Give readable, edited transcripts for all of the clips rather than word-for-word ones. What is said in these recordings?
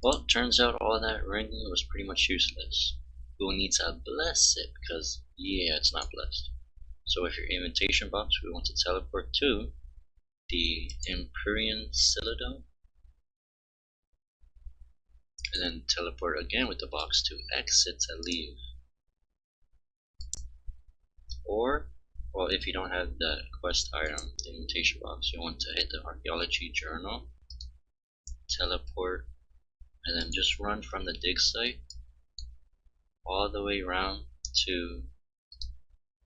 Well, turns out all that ring was pretty much useless. We'll need to bless it because, yeah, it's not blessed. So with your invitation box, we want to teleport to the Empyrean Citadel, and then teleport again with the box to exit to leave. Or, well, if you don't have the quest item, the invitation box, you want to hit the Archaeology journal, teleport, and then just run from the dig site all the way around to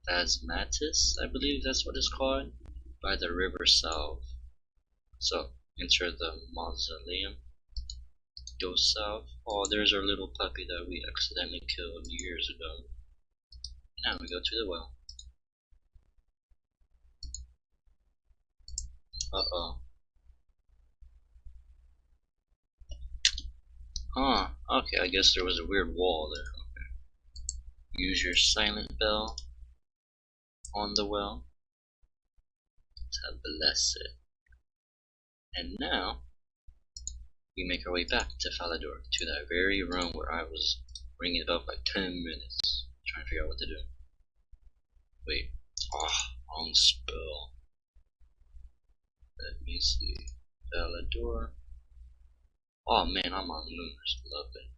Azzanadra, I believe that's what it's called, by the river south. So enter the mausoleum, go south. Oh, there's our little puppy that we accidentally killed years ago. Now we go to the well. Uh-oh. Huh, okay, I guess there was a weird wall there. Okay. Use your silent bell on the well to bless it. And now, we make our way back to Falador, to that very room where I was ringing it up like 10 minutes, trying to figure out what to do. Wait, wrong spell. Let me see, Falador. Oh man, I'm on Lunars, love it.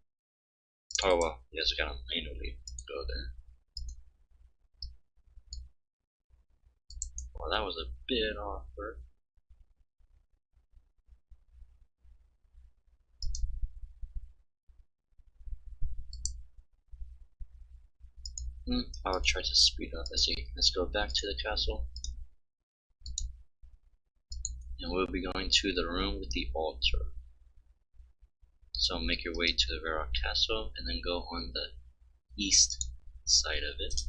Oh well, I guess I gotta manually go there. Well, that was a bit awkward. I'll try to speed up. Let's see. Let's go back to the castle. And we'll be going to the room with the altar. So make your way to the Vera Castle and then go on the east side of it.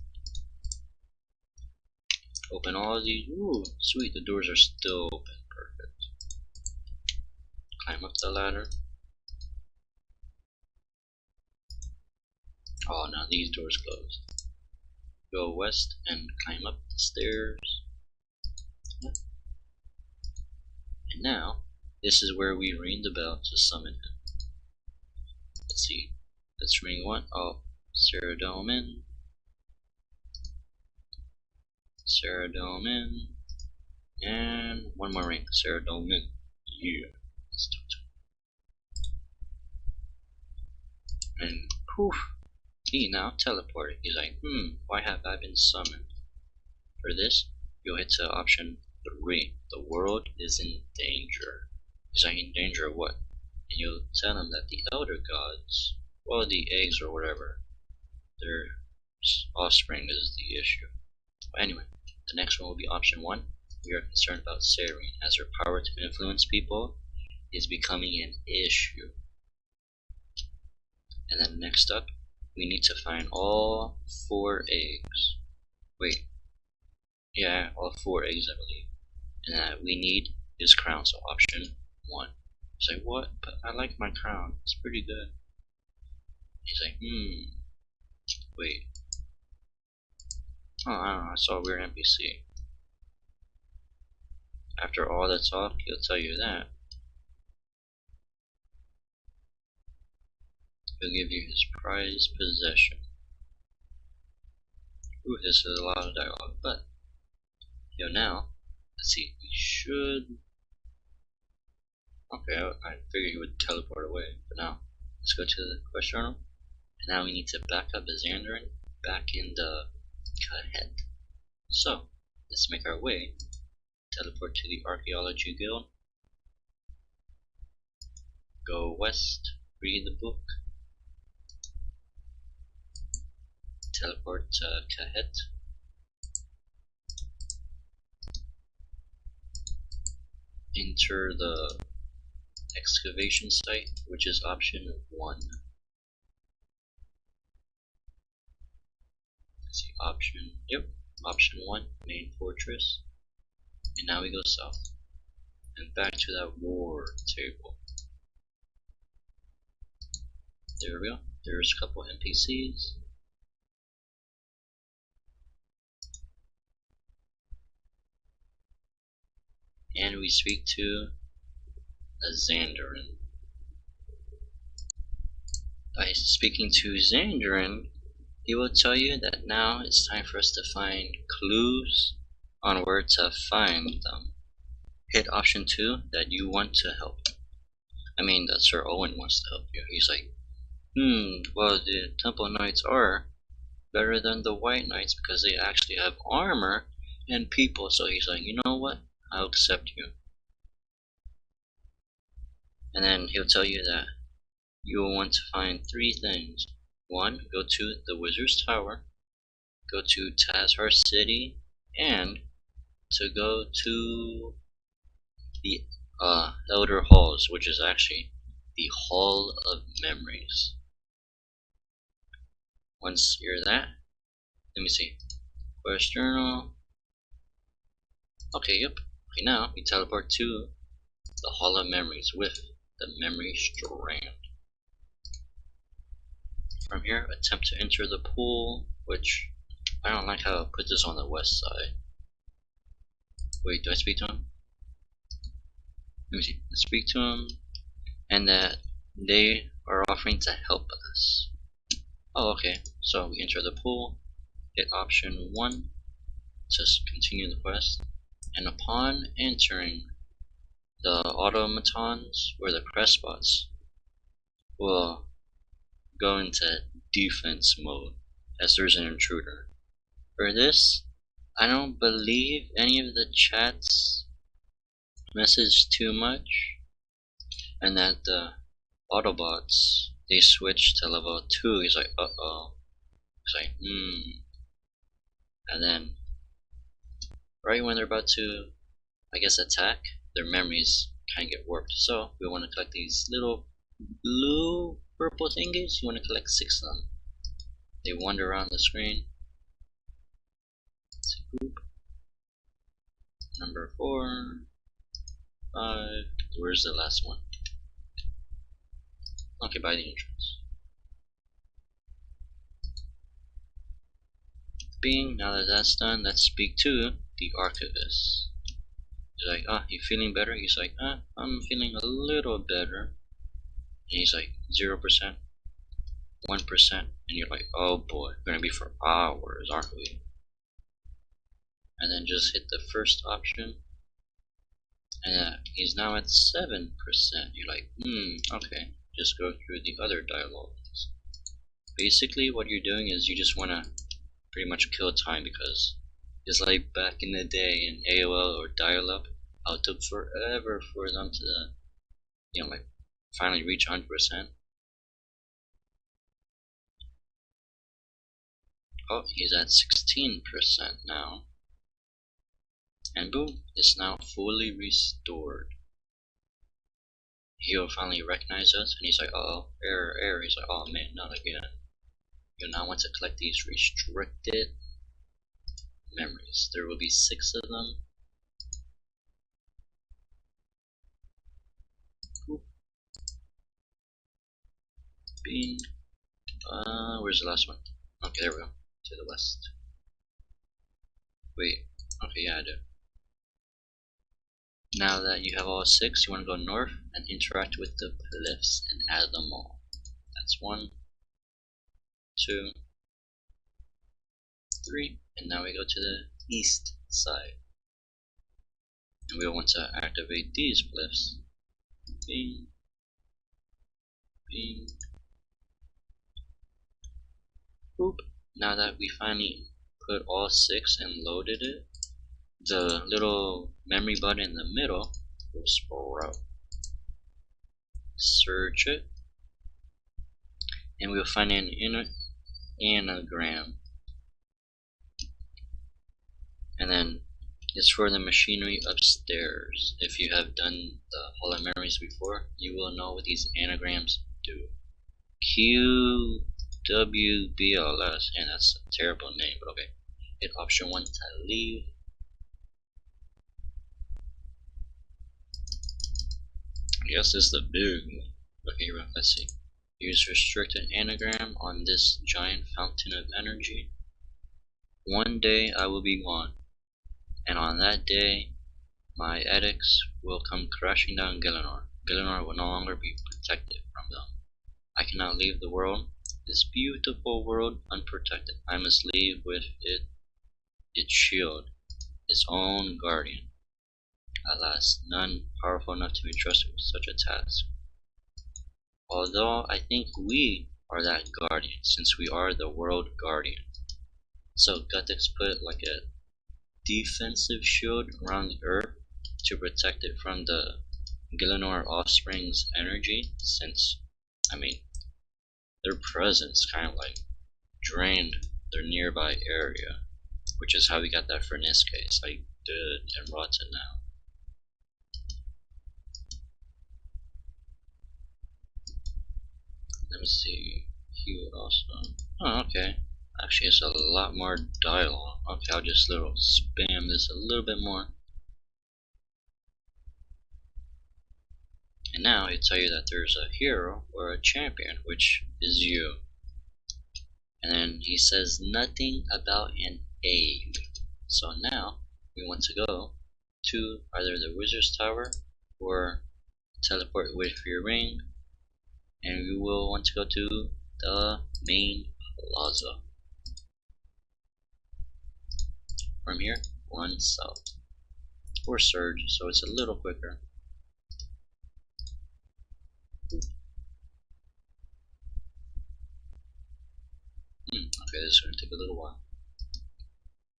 Open all of these. Ooh, sweet. The doors are still open. Perfect. Climb up the ladder. Oh, now these doors closed. Go west and climb up the stairs. And now, this is where we ring the bell to summon him. Let's see. Let's ring one. Oh, Saradomin. Saradomin. And one more ring. Saradomin. Yeah. And poof. He now teleported. He's like, why have I been summoned? For this, you'll hit to option 3. The world is in danger. He's like, in danger of what? And you'll tell him that the elder gods, well, the eggs or whatever, their offspring is the issue. But anyway, the next one will be option 1. We are concerned about serum, as her power to influence people is becoming an issue. And then next up, we need to find all 4 eggs. Wait. Yeah, all 4 eggs, I believe. And that we need his crown, so option 1. He's like, what? But I like my crown. It's pretty good. He's like, wait. Oh, I don't know. I saw a weird NPC. After all the talk, he'll tell you that. He'll give you his prized possession. Ooh, this is a lot of dialogue, but now, let's see, we should. Okay, I figured he would teleport away, but now, let's go to the quest journal. And now we need to back up Azzanadra back in the Cahet. So, let's make our way. Teleport to the Archaeology Guild. Go west, read the book. Teleport to Cahet. Enter the excavation site, which is option 1. Let's see, option 1, main fortress. And now we go south. And back to that war table. There we go. There's a couple NPCs. And we speak to Azzanadra. by speaking to Xandrin, he will tell you that now it's time for us to find clues on where to find them. Hit option 2 that you want to help. I mean that Sir Owen wants to help you. He's like, well, the Temple Knights are better than the White Knights because they actually have armor and people. So he's like, you know what? I'll accept you. And then he'll tell you that you will want to find 3 things. 1, go to the Wizard's Tower, go to Tazhar City, and to go to the Elder Halls, which is actually the Hall of Memories. Once you're that, let me see. Quest Journal. Okay, yep. Okay, now we teleport to the Hall of Memories with the Memory Strand. From here, attempt to enter the pool, which I don't like how it put this on the west side. Wait, do I speak to him? Let me see. I speak to him, and that they are offering to help us. Oh, okay. So we enter the pool, hit option 1 to continue the quest, and upon entering, the automatons or the crest spots will go into defense mode as there's an intruder. For this, I don't believe any of the chats message too much, and that the Autobots, they switch to level 2. He's like, uh-oh. He's like, and then right when they're about to, I guess, attack, their memories kind of get warped. So we want to collect these little blue purple thingies. You want to collect 6 of them. They wander around the screen. It's a group. Number 4, 5. Where's the last one? Okay, by the entrance. Now that that's done, let's speak to the Archivist. He's like, you feeling better? He's like, I'm feeling a little better. And he's like, 0%, 1%, and you're like, oh boy, gonna be for hours, aren't we? And then just hit the first option, and he's now at 7%. You're like, okay, just go through the other dialogues. Basically, what you're doing is you just want to pretty much kill time, because it's like back in the day in AOL or dial-up, how it took forever for them to, like finally reach 100%. Oh, he's at 16% now. And boom, it's now fully restored. He'll finally recognize us, and he's like, uh-oh, error, error. He's like, oh man, not again. You'll now want to collect these restricted memories. There will be 6 of them. Cool. Bean. Where's the last one? Okay, there we go. To the west. Wait. Okay, yeah, I do. Now that you have all 6, you want to go north and interact with the glyphs and add them all. That's 1, 2, 3, and now we go to the east side. And we want to activate these glyphs. Bing, bing, boop. Now that we finally put all 6 and loaded it, the little memory button in the middle will sprout. Search it, and we'll find an anagram. And then it's for the machinery upstairs. If you have done the Hall of Memories before, you will know what these anagrams do. QWBLS, and that's a terrible name, but okay. Hit option 1 to leave. I guess this is the big one. Okay, let's see. Use restricted anagram on this giant fountain of energy. One day I will be gone, and on that day my edicts will come crashing down Gielinor. Gielinor will no longer be protected from them. I cannot leave the world, this beautiful world, unprotected. I must leave with its shield, its own guardian. Alas, none powerful enough to be trusted with such a task. Although I think we are that guardian, since we are the world guardian. So Gutex put like a defensive shield around the earth to protect it from the Gillinor offspring's energy, since, I mean, their presence kind of like drained their nearby area, which is how we got that Runescape. It's like dead and rotten now. Let me see. He would also. Oh, okay. Actually, it's a lot more dialogue. Okay, I'll just spam this a little bit more. And now he'll tell you that there's a hero or a champion, which is you. And then he says nothing about an egg. So now we want to go to either the Wizard's Tower or teleport with your ring, and we will want to go to the main plaza. From here, run south. Or surge, so it's a little quicker. Okay, this is going to take a little while.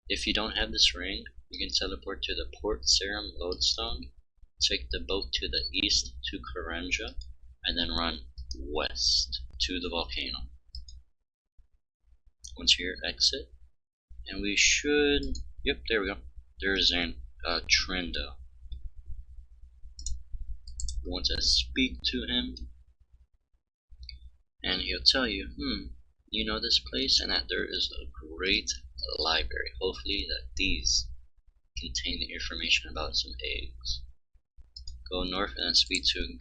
If you don't have this ring, you can teleport to the port serum lodestone, take the boat to the east to Karanja, and then run west to the volcano. Once you're here, exit, and we should, yep, there we go. There's an Trendo. You want to speak to him, and he'll tell you, you know this place, and that there is a great library. Hopefully that these contain the information about some eggs. Go north and then speak to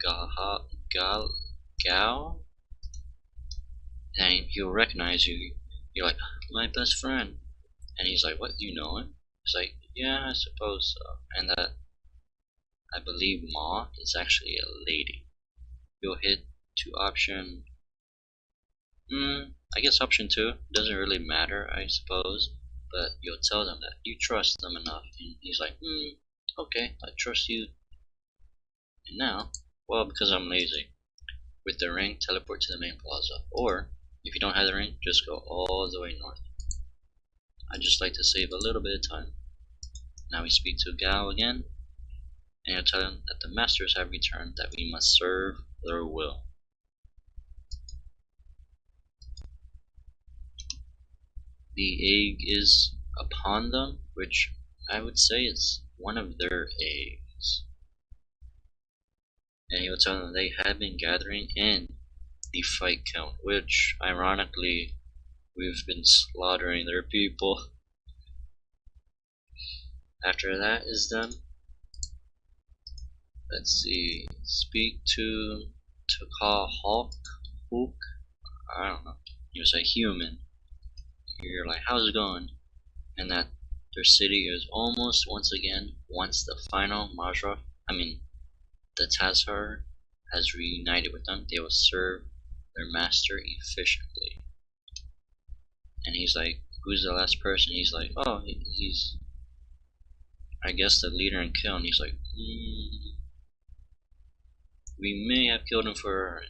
Gao, and he'll recognize you. You're like, my best friend. And he's like, what, you know him? He's like, yeah, I suppose so. And that, I believe Ma is actually a lady. You'll hit to option, I guess option 2. Doesn't really matter, I suppose. But you'll tell them that you trust them enough. And he's like, okay, I trust you. And now, well, because I'm lazy, with the ring, teleport to the main plaza. Or, if you don't have the ring, just go all the way north. I just like to save a little bit of time. Now we speak to Gao again, and he'll tell him that the masters have returned, that we must serve their will. The egg is upon them, which I would say is one of their eggs. And he will tell them they have been gathering in the fight count, which, ironically, we've been slaughtering their people. After that is done, let's see, speak to Tokkul-zo, I don't know, he was a human. You're like, how's it going? And that their city is almost once again, once the final Majra, the Tazhar has reunited with them, they will serve their master efficiently. And he's like, who's the last person? He's like, oh, he's, I guess, the leader in Kill. And he's like, we may have killed him for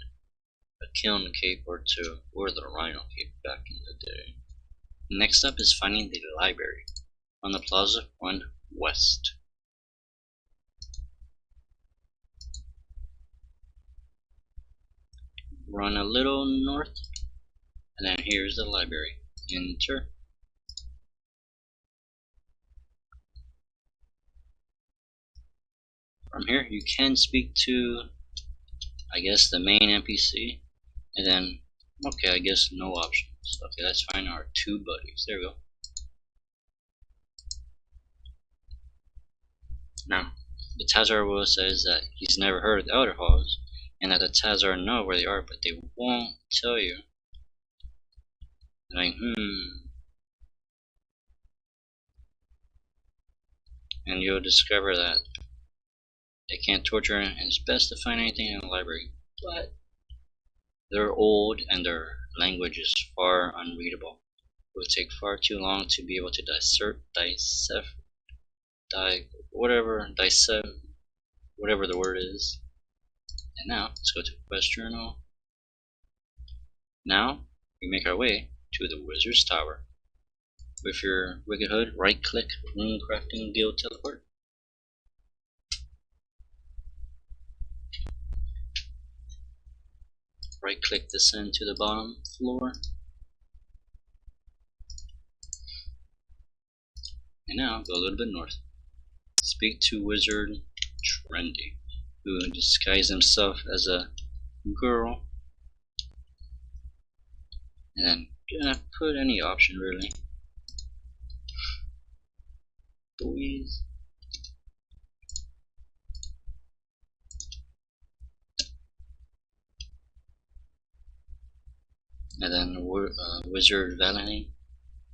a kiln cape or two, or the rhino cape back in the day. Next up is finding the library. On the plaza, run west. Run a little north, and then here's the library. Enter. From here, you can speak to, I guess, the main NPC, and then, okay, I guess no options. Okay, let's find our 2 buddies. There we go. Now, the Tazhar will says that he's never heard of the Elder Halls, and that the Tazhar know where they are, but they won't tell you. Like, And you'll discover that they can't torture him, and it's best to find anything in the library. But They're old and their language is far unreadable. It would take far too long to be able to dissect whatever the word is. And now let's go to quest journal. Now we make our way to the Wizard's Tower. With your Wicked Hood, right click Rune Crafting Guild Teleport. Right click Descend to the bottom floor. And now go a little bit north. Speak to Wizard Trendy, who disguised himself as a girl. And then put any option really. Boys. And then Wizard Valentine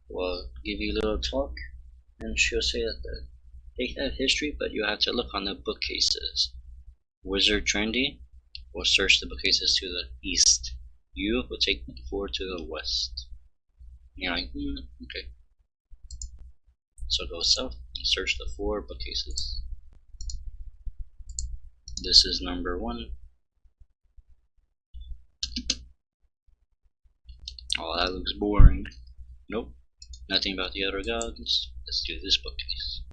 will give you a little talk, and she'll say that they have history, but you have to look on the bookcases. Wizard Trendy will search the bookcases to the east. You will take the 4 to the west. And you're like, okay. So go south and search the 4 bookcases. This is number 1. Oh, that looks boring. Nope. Nothing about the other gods. Let's do this bookcase.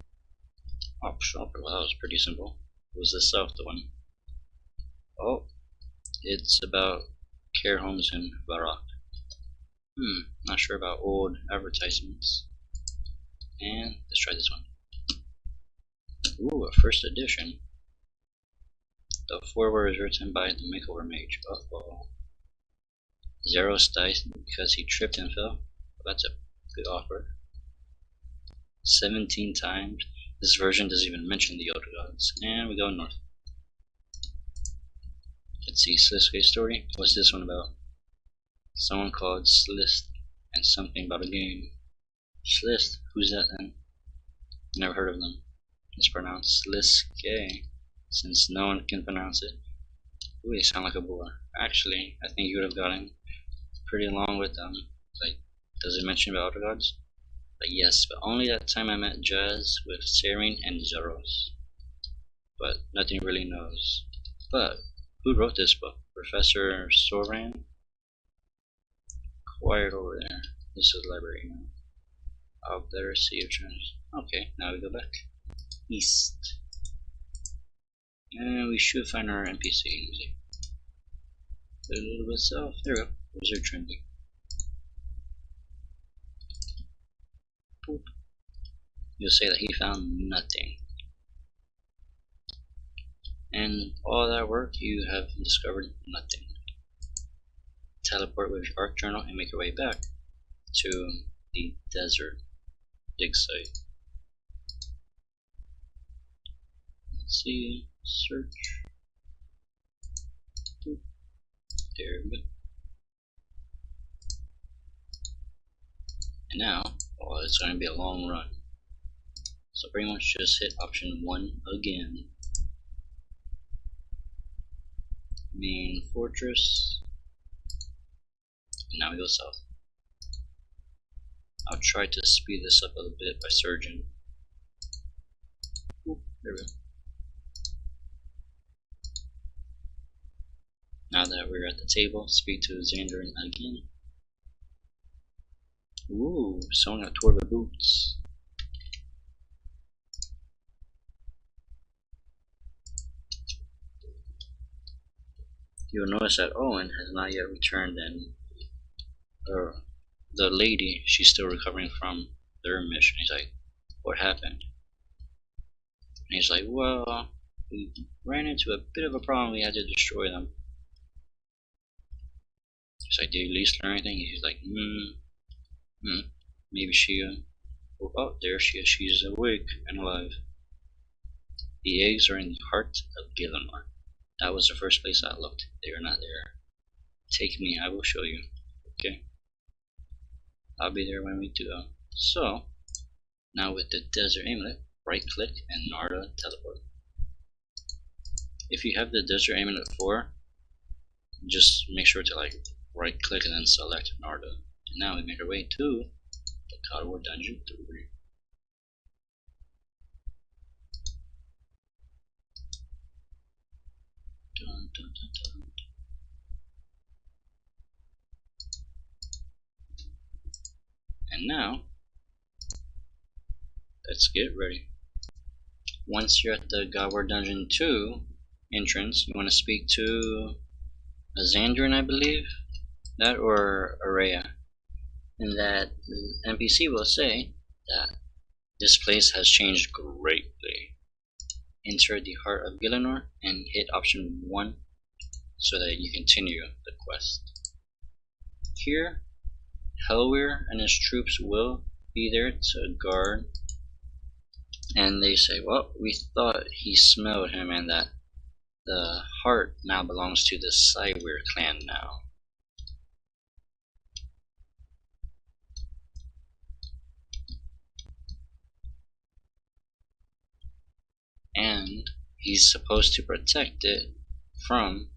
Oh, shopper. Well, that was pretty simple. What was the south one? Oh, it's about care homes in Barak. Not sure about old advertisements. And let's try this one. Ooh, a first edition. The foreword is written by the Makeover Mage. Uh-oh. Zeros died because he tripped and fell. Well, that's a good offer. 17 times. This version doesn't even mention the other gods. And we go north. Let's see, Slisk's story. What's this one about? Someone called Slist and something about a game. Slist? Who's that then? Never heard of them. It's pronounced Sliske, since no one can pronounce it. Ooh, they sound like a boar. Actually, I think you would have gotten pretty along with them. Like, does it mention about other gods? Like, yes, but only that time I met Jazz with Serene and Zeros. But nothing really knows. But who wrote this book? Professor Soran? Quiet over there. This is the library now. I'll better see if trans. Okay, now we go back east. And we should find our NPC. A little bit south. There we go. Wizard Trendy. Boop. You'll say that he found nothing. And all that work, you have discovered nothing. Teleport with your Arc Journal and make your way back to the desert dig site. Let's see, search. Boop. There we go. And now, oh, it's going to be a long run. So pretty much just hit option 1 again. Main fortress. And now we go south. I'll try to speed this up a little bit by surging. Ooh, there we go. Now that we're at the table, speak to Xandrin again. Ooh, someone got toward the boots. You'll notice that Owen has not yet returned, and the lady, she's still recovering from their mission. He's like, what happened? And he's like, well, we ran into a bit of a problem, we had to destroy them. He's like, did you at least learn anything? He's like, maybe she, oh, there she is, she's awake and alive. The eggs are in the heart of Gillenor. That was the first place I looked. They are not there. Take me, I will show you. Okay? I'll be there when we do. So, now with the desert amulet, right click and Narda teleport. If you have the desert amulet 4, Just make sure to like right click and then select Narda. And now we make our way to the God War Dungeon 3. Dun, dun, dun, dun. And now, let's get ready. Once you're at the God War Dungeon 2 entrance, you want to speak to Azzanadra, I believe? That or Araya. And that NPC will say that this place has changed greatly. Enter the heart of Gielinor and hit option 1 so that you continue the quest. Here, Helwyr and his troops will be there to guard, and they say, well, we thought he smelled him and that the heart now belongs to the Cywyr clan now. And he's supposed to protect it from,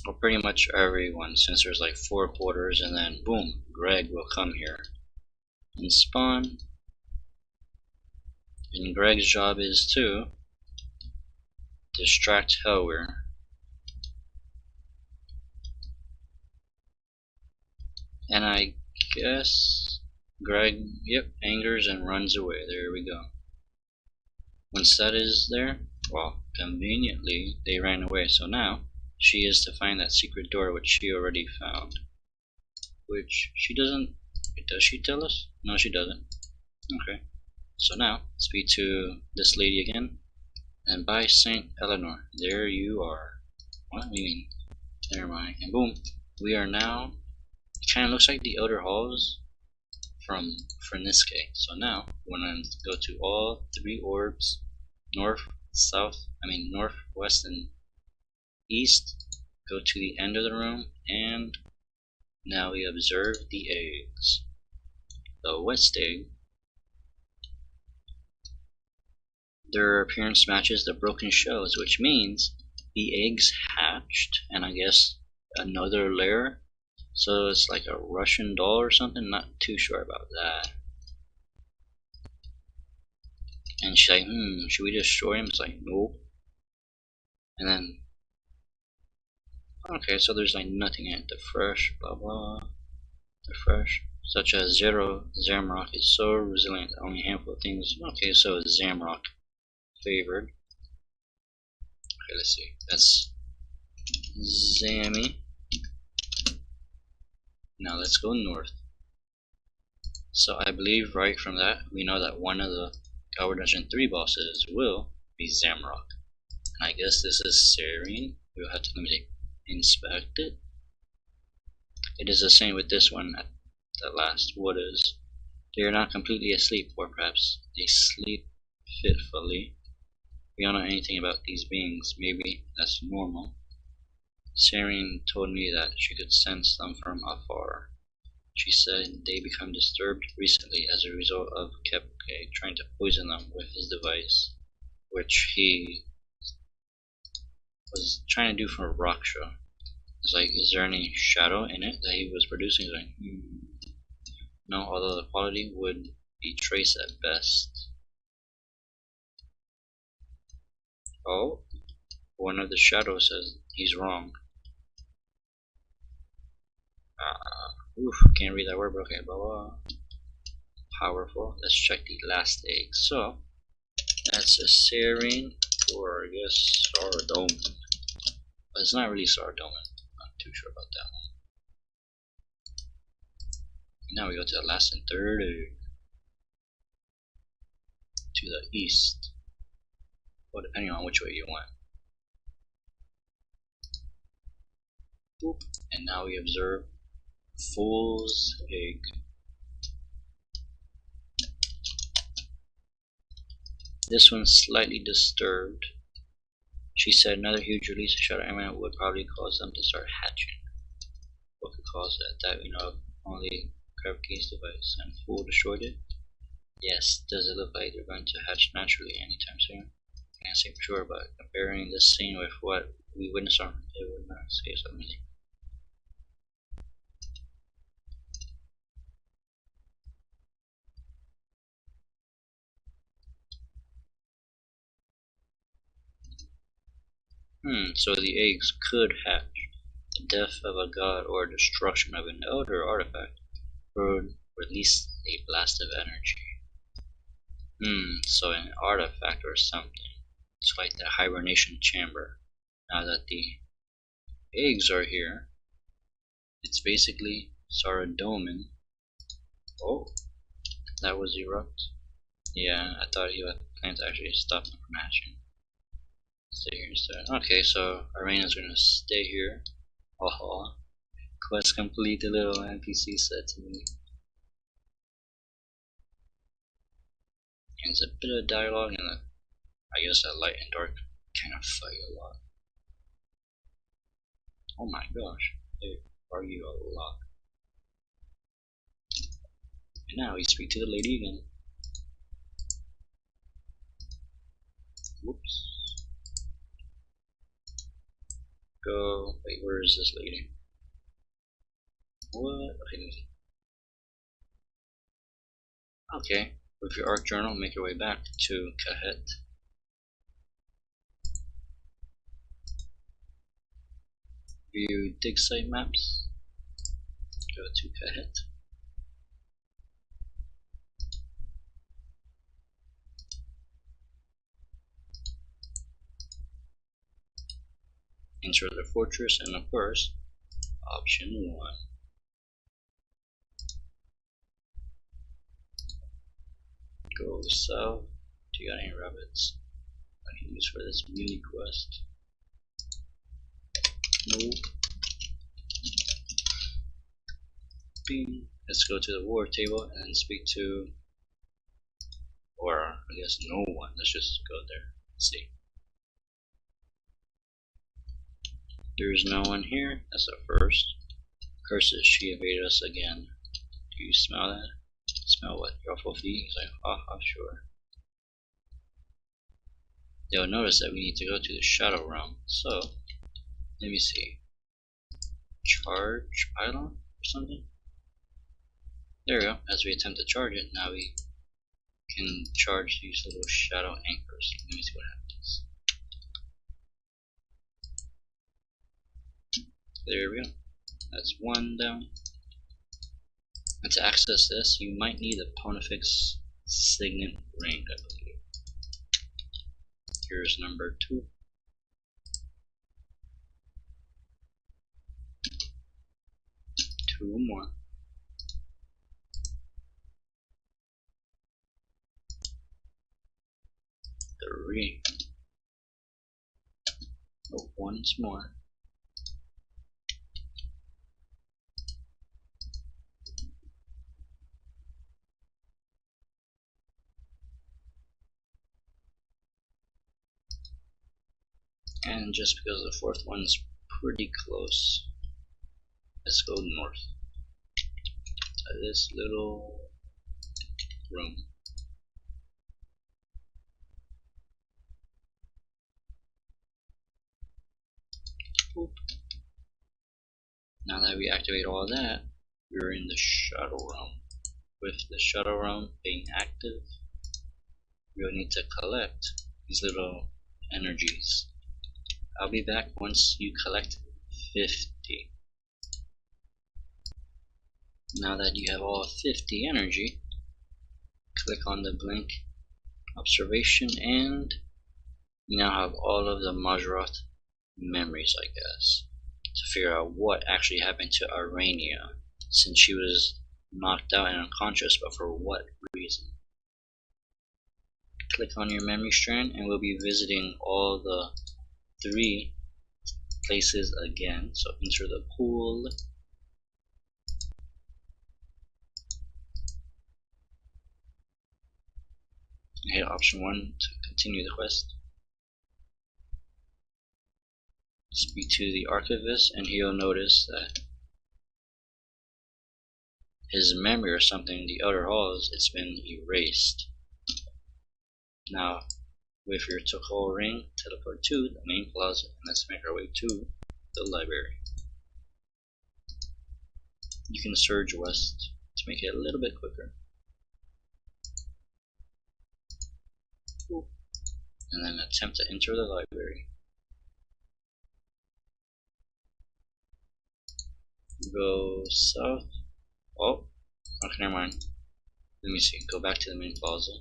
well, pretty much everyone, since there's like 4 quarters, and then boom, Greg will come here and spawn. And Greg's job is to distract Helwyr. And I guess Greg, yep, angers and runs away. There we go. Once that is there, well, conveniently, they ran away. So now, she is to find that secret door, which she already found. Which she doesn't, does she tell us? No, she doesn't. Okay. So now, speak to this lady again. And by St. Eleanor, there you are. What? I mean, never mind. And boom, we are now, it kind of looks like the outer halls from Runescape. So now, we're going to go to all 3 orbs, north, west, and east. Go to the end of the room, and now we observe the eggs. The west egg, their appearance matches the broken shells, which means the eggs hatched, and I guess another layer. So it's like a Russian doll or something, not too sure about that. And she's like, should we destroy him? It's like, nope. And then, okay, so there's like nothing in it. The fresh, blah blah. The fresh, such as Zamrock is so resilient, only a handful of things. Okay, so Zamrock favored. Okay, let's see. That's Zammy. Now let's go north. So I believe right from that, we know that one of the God War Dungeon 3 bosses will be Zamrock. And I guess this is Serene. We'll have to inspect it. It is the same with this one at the last. What is? They are not completely asleep, or perhaps they sleep fitfully. We don't know anything about these beings. Maybe that's normal. Serene told me that she could sense them from afar. She said they become disturbed recently as a result of Kepke trying to poison them with his device, which he was trying to do for Raksha. It's like, is there any shadow in it that he was producing? He's like, no, although the quality would be trace at best. Oh, one of the shadows says he's wrong. Oof, can't read that word, but okay, blah blah. Powerful. Let's check the last egg. So, that's a Serene, or I guess Sardoman. But it's not really Sardoman. Not too sure about that one. Now we go to the last and third egg. To the east. Well, depending on which way you went. Boop. And now we observe Fool's Egg. This one's slightly disturbed. She said another huge release of shadow element would probably cause them to start hatching. What could cause that? That we know of only Kepke's device, and Fool destroyed it? Yes, does it look like they're going to hatch naturally anytime soon? Can't say for sure, but comparing this scene with what we witness our it would not escape something. So the eggs could hatch. The death of a god or destruction of an elder artifact would release a blast of energy. So an artifact or something. It's like the hibernation chamber. Now that the eggs are here, it's basically Saradomin. Oh, that was erupt. Yeah, I thought he would plan to actually stop them from hatching. Stay here instead. Okay, so Arena's gonna stay here. Oh, quest complete, the little NPC said to me. And it's a bit of dialogue and I guess a light and dark kind of fight a lot. Oh my gosh, they argue a lot. And now we speak to the lady again. Whoops. Go. Wait, where is this lady? What? Okay. With your arc journal, make your way back to Kahet. View dig site maps. Go to Kahet. Enter the fortress, and of course, option 1. Go south. Do you got any rabbits I can use for this mini quest? Nope. Bing. Let's go to the war table and speak to, or I guess no one. Let's just go there. Let's see. There's no one here. That's the first. Curses, she evaded us again. Do you smell that? Smell what? Ruffle feet? He's like, haha, sure. They'll notice that we need to go to the Shadow Realm. So, let me see. Charge pylon or something? There we go. As we attempt to charge it, now we can charge these little shadow anchors. Let me see what happens. There we go. That's one down. And to access this, you might need a Pontifex signet ring, I believe. Here's number 2. Two more. Three. Oh, once more. And just because the fourth one's pretty close, let's go north to this little room. Boop. Now that we activate all that, we're in the Shadow Realm. With the Shadow Realm being active, we'll need to collect these little energies. I'll be back once you collect 50. Now that you have all 50 energy, click on the blink observation and you now have all of the Mazzaroth memories, I guess, to figure out what actually happened to Arania since she was knocked out and unconscious, but for what reason. Click on your memory strand and we'll be visiting all the 3 places again. So enter the pool, hit option 1 to continue the quest. Speak to the archivist and he'll notice that his memory or something in the outer halls, it's been erased. Now With your Tokkul ring, teleport to the main plaza, and let's make our way to the library. You can surge west to make it a little bit quicker. And then attempt to enter the library. Go south. Oh, okay, never mind. Let me see. Go back to the main plaza.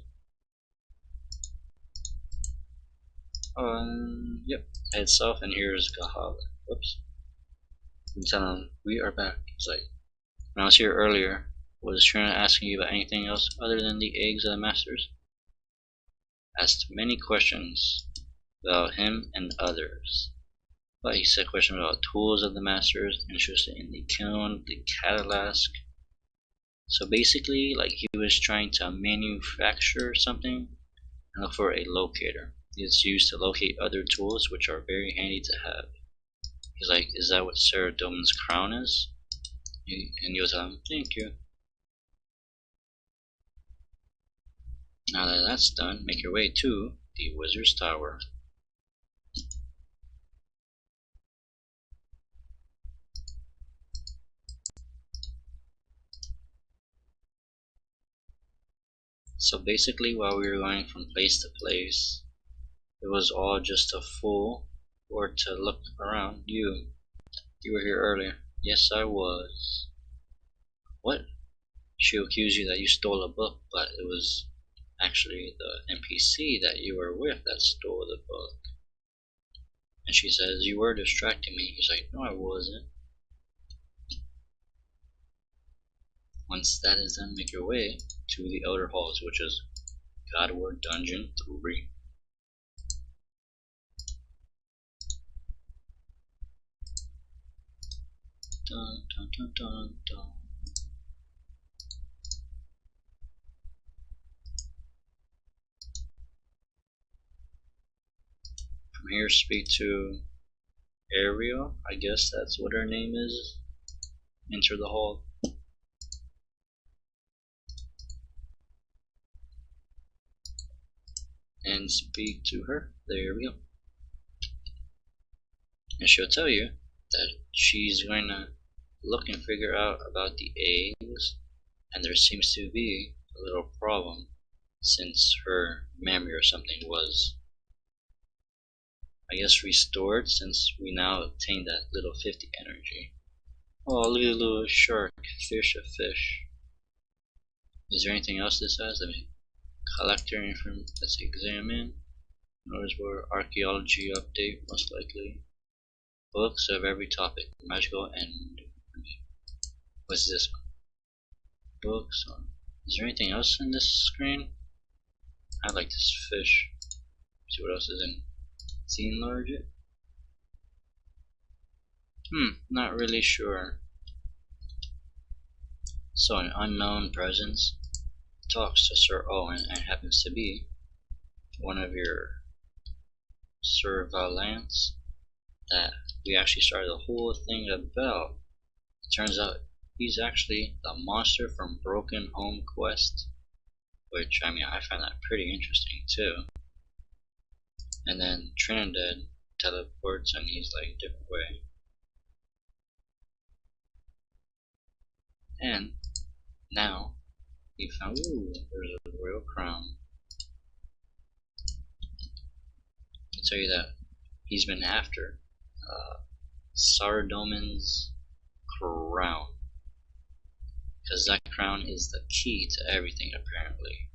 Yep. Head south, and here's Gahal. Whoops. And tell him we are back. He's like, when I was here earlier, was Trye asking you about anything else other than the eggs of the masters? Asked many questions about him and others. But he said questions about tools of the masters, interested in the kiln, the catalask. So basically, like, he was trying to manufacture something and look for a locator. It's used to locate other tools, which are very handy to have. He's like, is that what Sarah Doman's crown is? And you'll tell him, thank you. Now that that's done, make your way to the Wizard's Tower. So basically, while we were going from place to place, it was all just a fool or to look around. You were here earlier. Yes, I was. What? She accused you that you stole a book, but it was actually the NPC that you were with that stole the book. And she says, you were distracting me. He's like, no, I wasn't. Once that is done, make your way to the Outer Halls, which is Godward Dungeon 3. Dun, dun, dun, dun, dun. From here, speak to Ariel. I guess that's what her name is. Enter the hall. And speak to her. There we go. And she'll tell you that she's going to look and figure out about the eggs, and there seems to be a little problem since her memory or something was, I guess, restored, since we now obtained that little 50 energy. Oh, look at the little shark. Fish a fish. Is there anything else this has? I mean, collector information. Let's examine. Notice where archaeology update, most likely. Books of every topic, magical and. What's this one? Books. Is there anything else in this screen? I like this fish. See what else is in. See enlarge it? Not really sure. So an unknown presence talks to Sir Owen and happens to be one of your surveillance that we actually started the whole thing about. It turns out he's actually the monster from Broken Home Quest, which, I mean, I find that pretty interesting too. And then Trinidad teleports and he's like a different way. And now he found, ooh, there's a royal crown. I'll tell you that he's been after Saradomin's crown, because that crown is the key to everything apparently.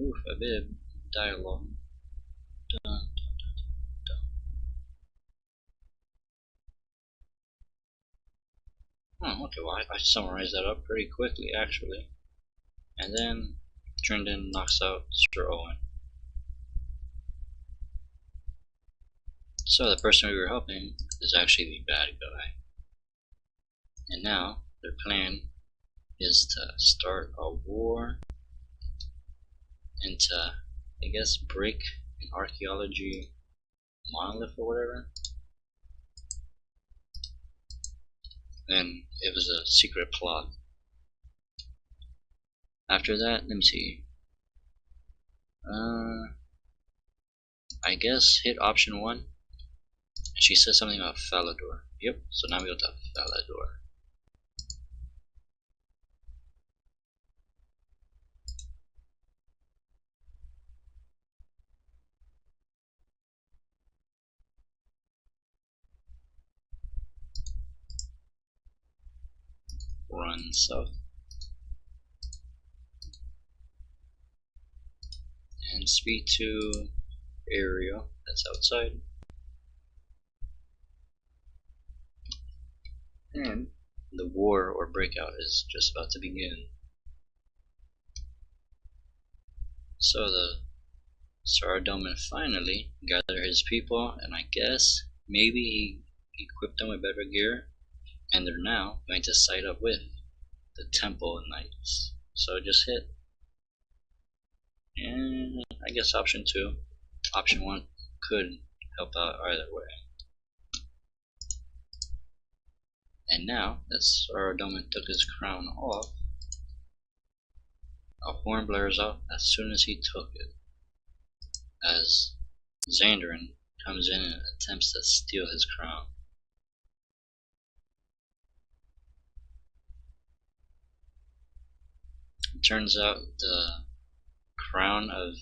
Oof, a bit of dialogue. Dun, dun, dun, dun. Oh, okay, well I summarized that up pretty quickly actually. And then Trendon knocks out Sir Owen. So the person we were helping is actually the bad guy. And now their plan is to start a war and to, I guess, break an archaeology monolith or whatever. And it was a secret plot. After that, let me see. I guess hit option 1. And she said something about Falador. Yep, so now we go to Falador. Run south. And speed to area that's outside. And the war or breakout is just about to begin. So the Saradomin finally gathered his people, and I guess maybe he equipped them with better gear, and they're now going to side up with the Temple Knights. So just hit. And I guess option 2. Option 1 could help out either way. And now that Saradomin took his crown off, a horn blares out as soon as he took it, as Xandrin comes in and attempts to steal his crown. It turns out the crown of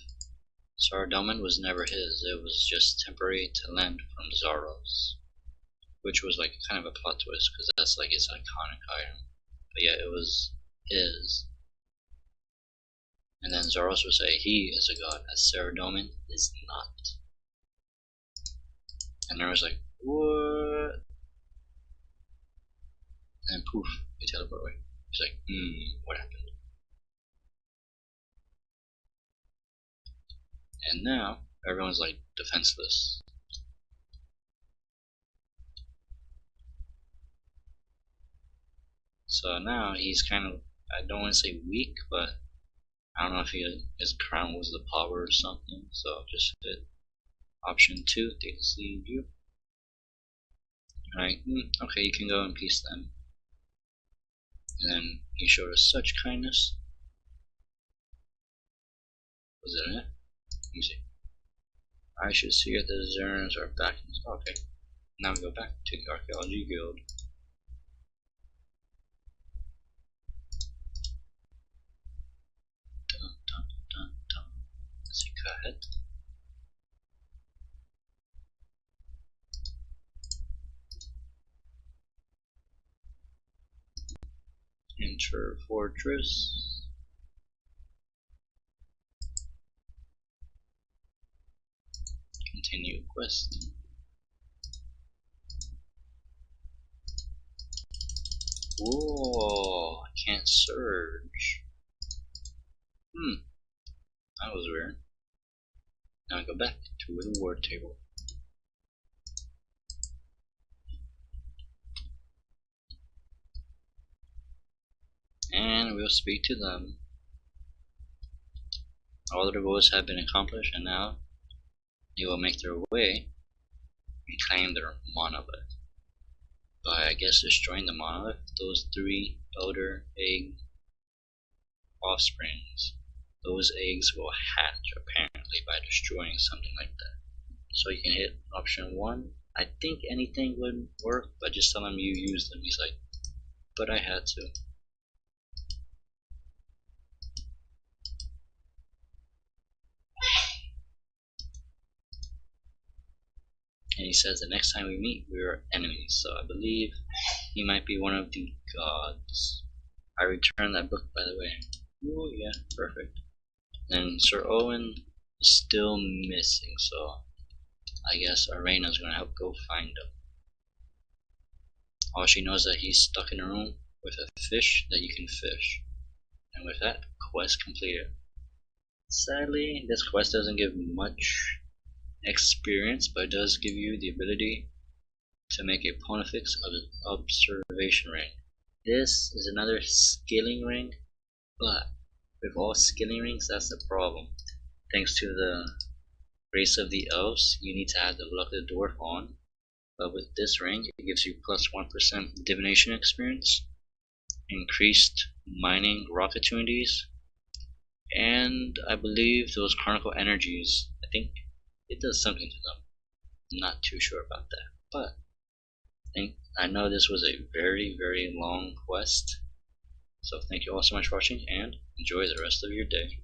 Saradomin was never his, it was just temporary to lend from Zaros. Which was like kind of a plot twist, because that's like his iconic item. But yeah, it was his. And then Zaros would say he is a god, as Saradomin is not. And there was like, what? And poof, they teleport away. He's like, what happened? And now, everyone's like defenseless. So now he's kind of, I don't want to say weak, but I don't know if his crown was the power or something. So just hit option 2, they deceive you. Alright, okay, you can go in peace then. And then he showed us such kindness. Was that it? Let me see. I should see if the Zerns are back. Okay, now we go back to the Archaeology Guild. Let's see, go ahead. Enter fortress. Continue quest. Whoa, I can't surge. That was weird. Now I go back to the word table. And we'll speak to them. All their goals have been accomplished, and now they will make their way and claim their monolith. By, I guess, destroying the monolith, those 3 elder egg offsprings, those eggs will hatch apparently by destroying something like that. So you can hit option 1. I think anything would work, but just tell him you used them. He's like, but I had to. And he says the next time we meet, we are enemies. So I believe he might be one of the gods. I returned that book, by the way. Oh yeah, perfect. And Sir Owen is still missing, so I guess Arena's gonna help go find him. All she knows is that he's stuck in a room with a fish that you can fish. And with that, quest completed. Sadly, this quest doesn't give much experience, but it does give you the ability to make a Pontifex observation ring. This is another skilling ring, but with all skilling rings, that's the problem. Thanks to the grace of the elves, you need to have the luck of the dwarf on. But with this ring, it gives you plus 1% divination experience, increased mining rock opportunities, And I believe those carnival energies, I think it does something to them. I'm not too sure about that, but I know this was a very, very long quest. So thank you all so much for watching, and enjoy the rest of your day.